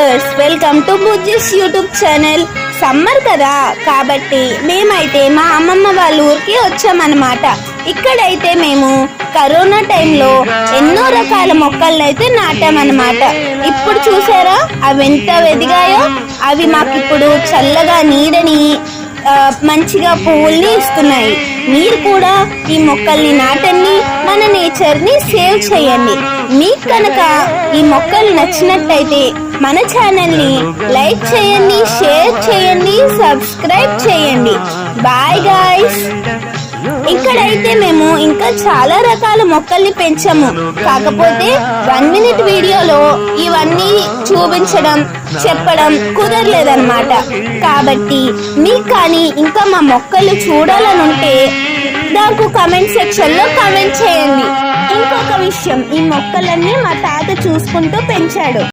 Viewers, welcome to Bujji's YouTube channel. Summer కదా కాబట్టి మేమైతే మా అమ్మమ్మ వాళ్ళ ఊరికి వచ్చామన్నమాట. ఇక్కడైతే మేము కరోనా టైంలో ఎన్నో రకాల మొక్కలను అయితే నాటామన్నమాట. ఇప్పుడు చూసారా అవి ఎంత ఎదిగాయో. అవి మాకు ఇప్పుడు చల్లగా నీడని మంచిగా పువ్వుల్ని ఇస్తున్నాయి. మీరు కూడా ఈ మొక్కల్ని నాటండి, మన నేచర్ ని సేవ్ చేయండి. మీకు కనుక ఈ మొక్కలు నచ్చినట్టయితే మన ఛానల్ ని లైక్ చేయండి, షేర్ చేయండి, సబ్స్క్రైబ్ చేయండి. Bye guys. ఇక్కడైతే మేము ఇంకా చాలా రకాల మొక్కల్ని పెంచాము. కాకపోతే 1 మినిట్ వీడియోలో ఇవన్నీ చూపించడం చెప్పడం కుదరలేదన్నమాట. కాబట్టి మీకు కానీ ఇంకా మా మొక్కలు చూడాలనుంటే నాకు కమెంట్ సెక్షన్ లో కమెంట్ చేయండి. ఇంకొక విషయం, ఈ మొక్కలన్నీ మా తాత చూసుకుంటూ పెంచాడు.